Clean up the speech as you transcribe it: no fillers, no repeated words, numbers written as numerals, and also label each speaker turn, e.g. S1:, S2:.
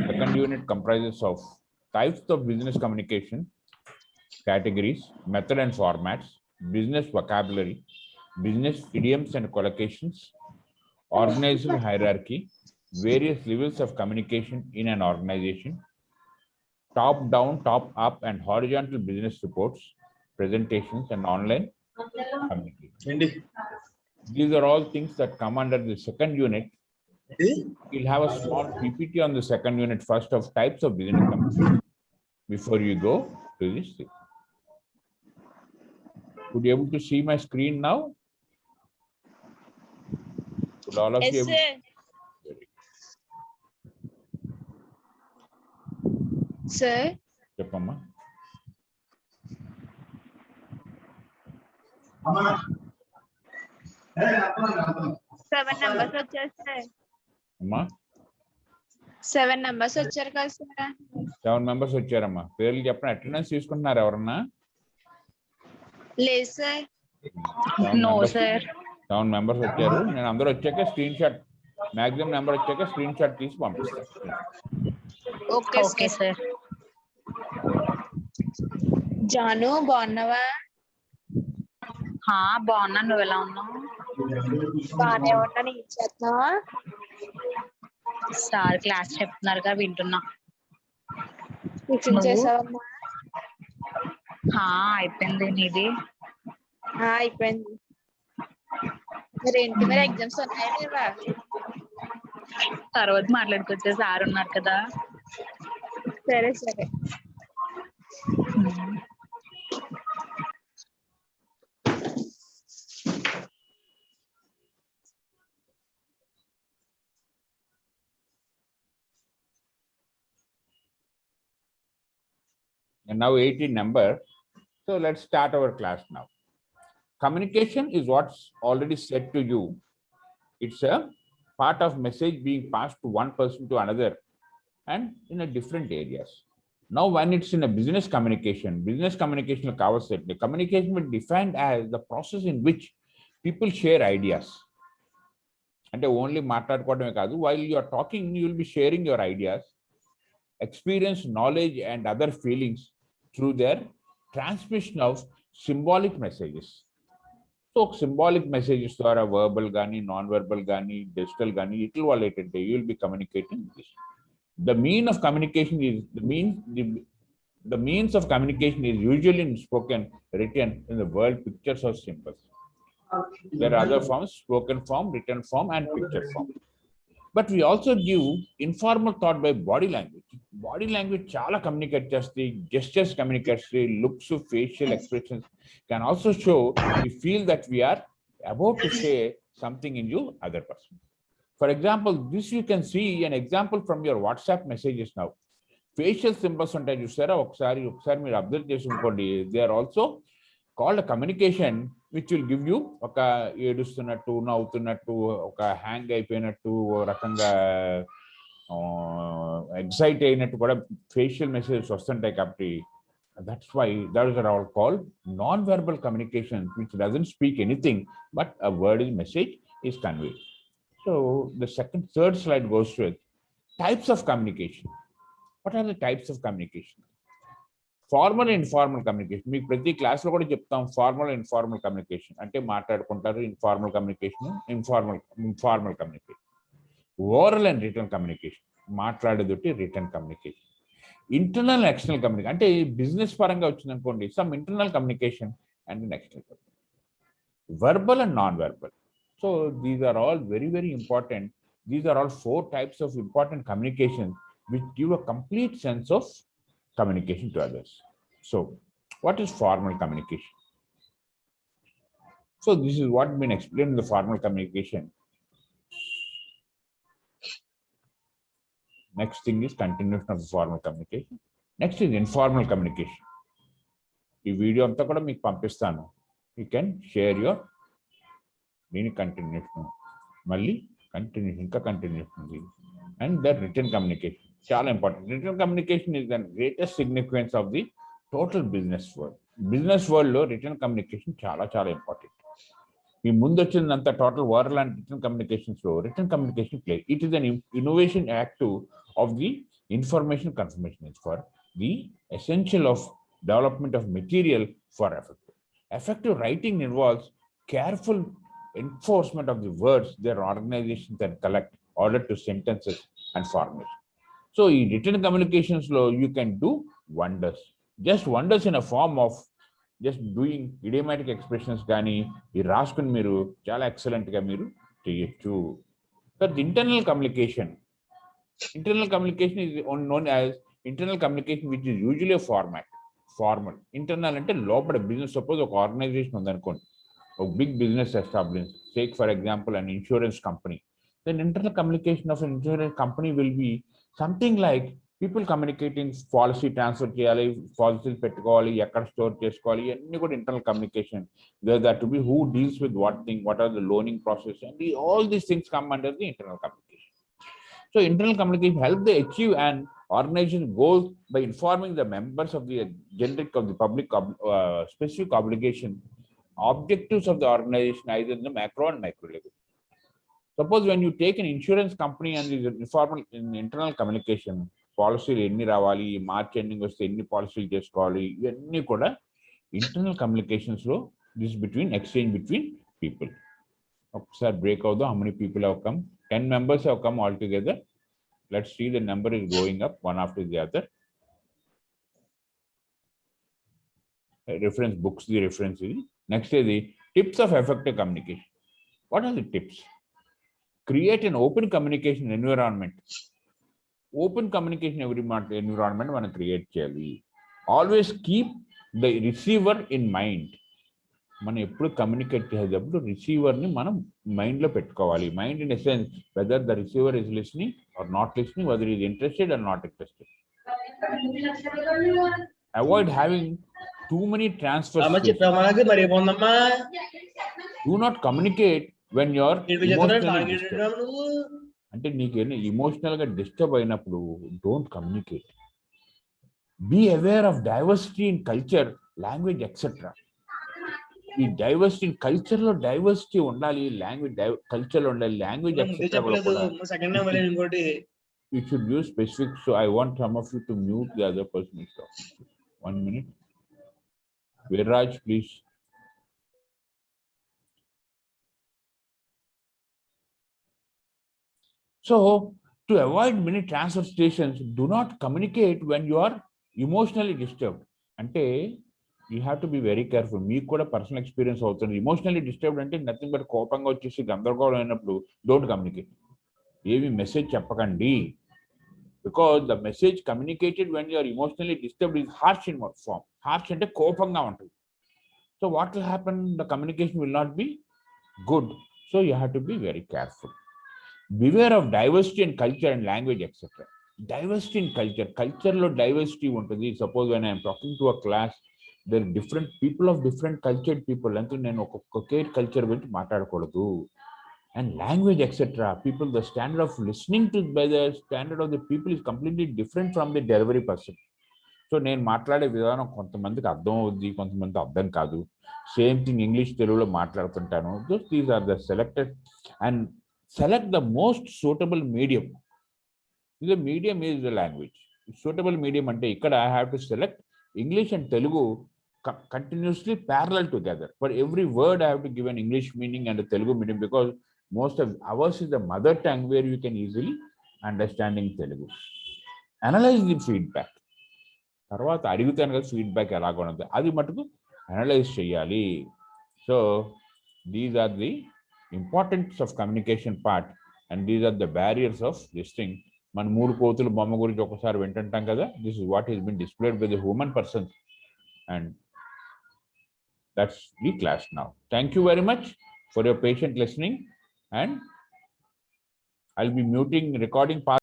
S1: Second unit comprises of types of business communication, categories, method and formats, business vocabulary, business idioms and collocations, organizational hierarchy, various levels of communication in an organization, top down, top up, and horizontal business reports, presentations, and online communication. These are all things that come under the second unit. You'll have a small PPT on the second unit first of types of business communication before you go to this thing. Could you able to see my screen now? Could all of you able
S2: Sir.
S1: Cheppamma.
S2: 7 numbers వచ్చేస్తాయి.
S1: అమ్మా
S2: 7 numbers వచ్చారు కదా sir.
S1: 7 members వచ్చారమ్మా. పేర్లు చెప్పండి. Attendance తీసుకుంటున్నారు ఎవరన్నా?
S2: లేదు sir.
S3: No sir.
S1: 7 members వచ్చారు. నేను అందరూ వచ్చాక స్క్రీన్ షాట్ మాక్సిమం నెంబర్ వచ్చాక స్క్రీన్ షాట్ తీసి పంపిస్తాను.
S3: Okay sir.
S2: జాను బాగున్నావా?
S3: బాగున్నా. నువ్వు ఎలా ఉన్నావు?
S2: బాగానే ఉన్నాను. ఏం చేస్తున్నావా?
S3: సార్ క్లాస్ చెప్తున్నారుగా వింటున్నా.
S2: టిఫిన్ చేసావమ్మా?
S3: అయిపోయింది. నీది?
S2: అయిపోయింది. మరి ఎగ్జామ్స్ ఉన్నాయా లేవా?
S3: తర్వాత మాట్లాడుకొచ్చే సార్ ఉన్నారు కదా.
S2: సరే సరే.
S1: And now 18 number. So let's start our class now. Communication is what's already said to you. It's a part of message being passed to one person to another and in a different areas. Now, when it's in a business communication covers it. The communication will be defined as the process in which people share ideas. And only maatladukodame kaadu, while you are talking, you will be sharing your ideas, experience, knowledge, and other feelings through their transmission of symbolic messages. So symbolic messages are verbal gani, non-verbal gani, digital gani, itil vallatante you will be communicating this. The mean of communication is the means of communication is usually in spoken, written in the word, pictures, or symbols. There are other forms: spoken form, written form, and picture form. But we also give informal thought by body language. Body language chala communicate chesti, gestures communicate chesti, looks, facial expressions can also show we feel that we are about to say something in you other person. For example, this you can see an example from your WhatsApp messages now. Facial symbols ఉంటాయి చూసారా? ఒకసారి మీరు observe చేసుకోండి. They are also called a communication which will give you ఒక ఏడుస్తున్నట్టు, నవ్వుతున్నట్టు, ఒక hang అయిపోయినట్టు, రకంగా excite అయినట్టు కూడా ఫేషియల్ మెసేజెస్ వస్తుంటాయి. కాబట్టి that's why those are all called non-verbal communication, which doesn't speak anything but a word is message is conveyed. So the third slide goes with types of communication. What are the types of communication? Formal and informal communication. మీకు ప్రతి క్లాస్లో కూడా చెప్తాం formal and informal communication అంటే మాట్లాడుకుంటారు. Informal communication, informal communication. Oral and written communication, మాట్లాడేదొట్టి written communication. Internal external communication అంటే business పరంగా వచ్చింది అనుకోండి, some internal communication and external communication. Verbal and non verbal. So these are all very, very important. These are all 4 types of important communication which give a complete sense of communication to others. So what is formal communication? So this is what has been explained in the formal communication. Next thing is continuation of the formal communication. Next is informal communication. This video anta kuda meeku pampistanu. You can share your continuation. Malli continuation, inka continuation ఉంది. And the written communication. Chala important. Written communication is the greatest significance of the total business world. Business world lo written communication చాలా important. ఈ ముందు వచ్చినంత total oral and return communications లో written communication play. It is an innovation act of the Information confirmation is for the essential of development of material for effective. Effective writing involves careful enforcement of the words their organizations can collect order to sentences and formation. So in written communications law, you can do wonders. Just wonders in a form of just doing idiomatic expressions కానీ ఈ రాసుకుని మీరు చాలా excellent గా మీరు చేయొచ్చు. But internal communication is known as internal communication, which is usually a formal. Internal అంటే లోపల బిజినెస్, సపోజ్ ఒక ఆర్గనైజేషన్ ఉందనుకోండి, ఒక big business establish, take for example an insurance company. Then internal communication of an insurance company will be something like people communicating policy transfer చేయాలి, పాలసీలు పెట్టుకోవాలి, ఎక్కడ store చేసుకోవాలి, ఇవన్నీ కూడా internal communication. There to be who deals with what thing, what are the loaning process, and all these things come under the internal communication. So internal communication helps to achieve an organization goals by informing the members of the generic of the public specific obligation objectives of the organization, either in the macro and micro level. Suppose when you take an insurance company and is informal in internal communication, policy ఎన్ని రావాలి, March ending వస్తే ఎన్ని పాలసీలు చేసుకోవాలి, ఇవన్నీ కూడా internal communications లో this between exchange between people. ఒకసారి బ్రేక్ అవుదాం. How many people have come? 10 members have come all together. Let's see, the number is going up one after the other. Reference books, the reference is next is the tips of effective communication. What are the tips? Create an open communication environment. Open communication environment మనం create చేయాలి. Always keep the receiver in mind. మనం ఎప్పుడు communicate చేసేటప్పుడు రిసీవర్ని మనం మైండ్లో పెట్టుకోవాలి. Mind in a sense whether the receiver is listening or not listening, whether is interested or not interested. Avoid having too many transfers. Do not communicate when you are అంటే నీకేమైనా emotional గా డిస్టర్బ్ అయినప్పుడు don't communicate. Be aware of diversity in culture, language etcetera. ఈ diversity culture లో diversity ఉండాలి, language culture లో ఉండాలి, language etcetera కూడా. You should use specific. So I want some of you to mute the other person is talking. 1 minute. Viraj, please. So to avoid many transfer stations, do not communicate when you are emotionally disturbed. Ante you have to be very careful. Meeku kuda personal experience avutundi. Emotionally disturbed ante nothing but కోపంగా వచ్చేసి గందరగోళం అయినప్పుడు don't communicate. ఏవి message చెప్పకండి. Because the message communicated when you are emotionally disturbed is harsh in form. Harsh ante కోపంగా ఉంటుంది. So what will happen? The communication will not be good. So you have to be very careful. Beware of diversity in culture and language, etc. Diversity in culture. Culture lo diversity ఉంటుంది. Suppose when I am talking to a class, there are different people of different cultured people. అంటే నేను ఒక్కొక్క culture గురించి మాట్లాడకూడదు. And language, etc. People, the standard of listening to by the standard of the people is completely different from the delivery person. So నేను మాట్లాడే విధానం కొంతమందికి అర్థం అవుద్ది, కొంతమంది అర్థం కాదు. సేమ్ థింగ్ ఇంగ్లీష్ తెలుగులో మాట్లాడుతుంటాను. These are the selected and select the most suitable medium. The medium is the language. Suitable medium ante ikkada I have to select English and Telugu continuously parallel together. For every word I have to give an English meaning and a Telugu meaning, because most of ours is the mother tongue where you can easily understanding Telugu. Analyze the feedback. తర్వాత అడుగుతాను కదా feedback ఎలాగ ఉన్నది, అది మటుకు analyse చేయాలి. So these are the importance of communication part, and these are the barriers of this thing. మన 3 కోతులు బొమ్మ గురించి ఒకసారి వింటుంటాం కదా. This is what has been displayed by the human person, and that's the class now. Thank you very much for your patient listening, and I'll be muting recording part.